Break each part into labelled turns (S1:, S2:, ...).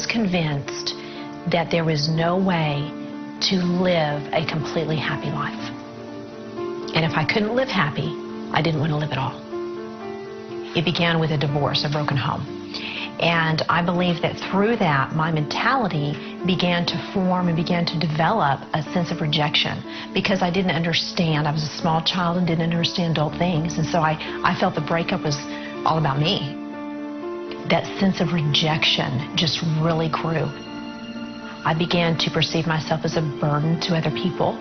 S1: convinced that there was no way to live a completely happy life. And if I couldn't live happy, I didn't want to live at all. It began with a divorce, a broken home. And I believe that through that, my mentality began to form and began to develop a sense of rejection because I didn't understand. I was a small child and didn't understand adult things. And so I felt the breakup was all about me. That sense of rejection just really grew. I began to perceive myself as a burden to other people.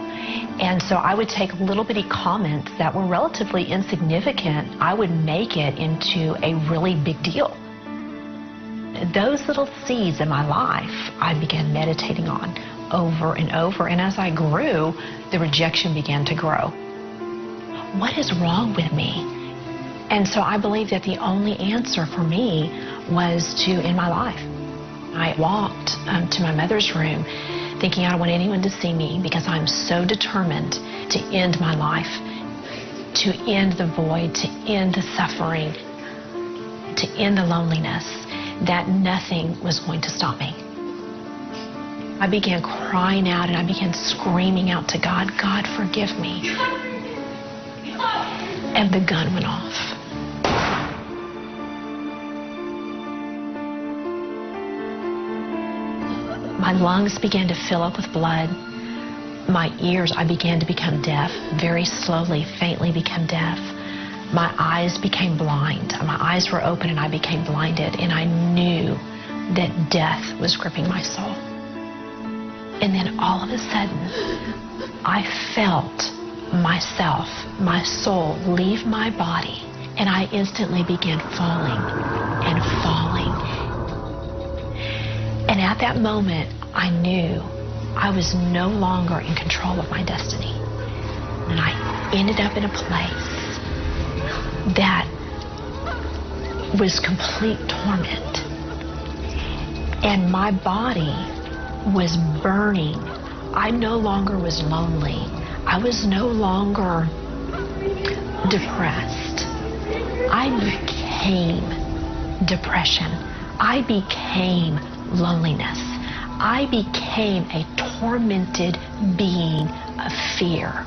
S1: And so I would take little bitty comments that were relatively insignificant. I would make it into a really big deal. Those little seeds in my life, I began meditating on over and over. And as I grew, the rejection began to grow. What is wrong with me? And so I believe that the only answer for me was to end my life. I walked to my mother's room thinking I don't want anyone to see me because I'm so determined to end my life, to end the void, to end the suffering, to end the loneliness, that nothing was going to stop me. I began crying out and I began screaming out to God, God, forgive me. And the gun went off. My lungs began to fill up with blood. My ears, I began to become deaf, very slowly, faintly become deaf. My eyes became blind. My eyes were open and I became blinded, and I knew that death was gripping my soul. And then all of a sudden, I felt myself, my soul, leave my body, and I instantly began falling and falling. And at that moment, I knew I was no longer in control of my destiny. And I ended up in a place that was complete torment. And my body was burning. I no longer was lonely. I was no longer depressed. I became depression. I became loneliness. I became a tormented being of fear.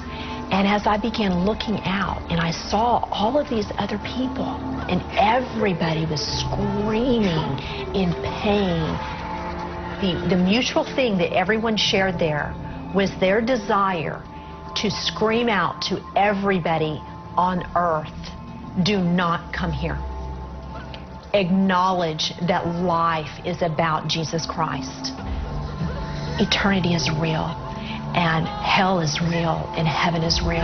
S1: And as I began looking out and I saw all of these other people and everybody was screaming in pain, the mutual thing that everyone shared there was their desire to scream out to everybody on earth, do not come here. Acknowledge that life is about Jesus Christ. Eternity is real, and hell is real, and heaven is real,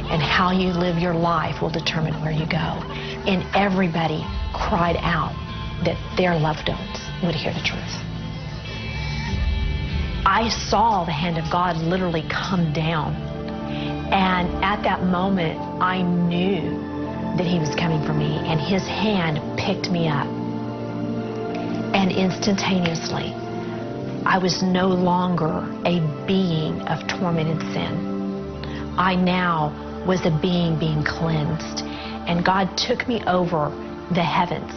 S1: and how you live your life will determine where you go. And everybody cried out that their loved ones would hear the truth. I saw the hand of God literally come down, and at that moment I knew that he was coming for me, and his hand picked me up. And instantaneously, I was no longer a being of tormented sin. I now was a being cleansed, and God took me over the heavens.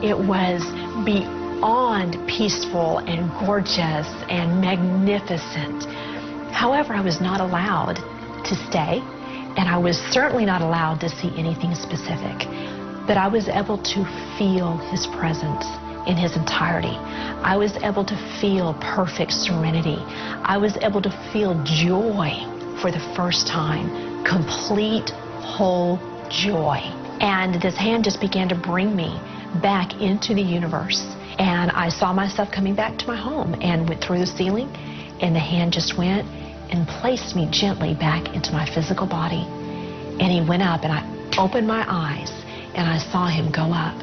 S1: It was beyond peaceful and gorgeous and magnificent. However, I was not allowed to stay. And I was certainly not allowed to see anything specific. But I was able to feel his presence in his entirety. I was able to feel perfect serenity. I was able to feel joy for the first time, complete, whole joy. And this hand just began to bring me back into the universe. And I saw myself coming back to my home and went through the ceiling, and the hand just went and placed me gently back into my physical body. And he went up, and I opened my eyes, and I saw him go up.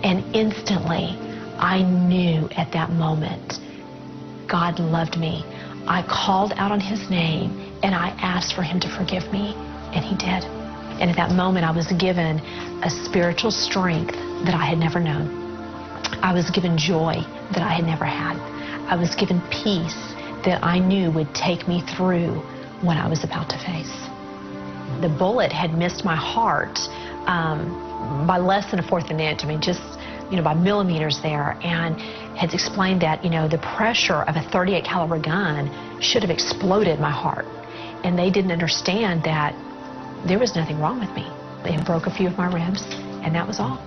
S1: And instantly, I knew at that moment, God loved me. I called out on his name, and I asked for him to forgive me, and he did. And at that moment, I was given a spiritual strength that I had never known. I was given joy that I had never had. I was given peace that I knew would take me through what I was about to face. The bullet had missed my heart by less than 1/4 of an inch. I mean, just by millimeters there, and had explained that, the pressure of a .38 caliber gun should have exploded my heart. And they didn't understand that there was nothing wrong with me. They broke a few of my ribs, and that was all.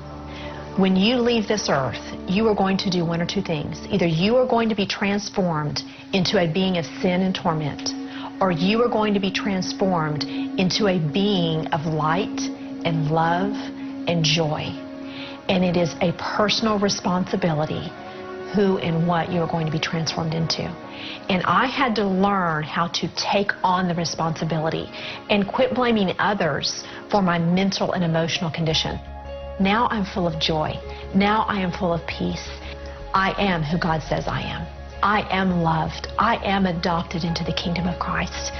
S1: When you leave this earth, you are going to do one or two things. Either you are going to be transformed into a being of sin and torment, or you are going to be transformed into a being of light and love and joy. And it is a personal responsibility who and what you are going to be transformed into. And I had to learn how to take on the responsibility and quit blaming others for my mental and emotional condition. Now I'm full of joy. Now I am full of peace. I am who God says I am. I am loved. I am adopted into the kingdom of Christ.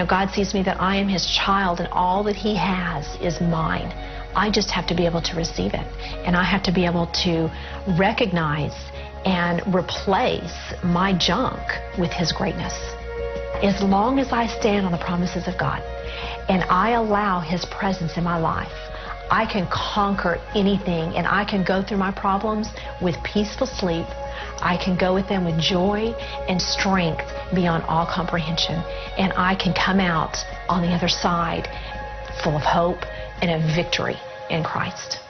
S1: God sees me that I am His child, and all that He has is mine. I just have to be able to receive it. And I have to be able to recognize and replace my junk with His greatness. As long as I stand on the promises of God and I allow His presence in my life, I can conquer anything, and I can go through my problems with peaceful sleep. I can go with them with joy and strength beyond all comprehension. And I can come out on the other side full of hope and of victory in Christ.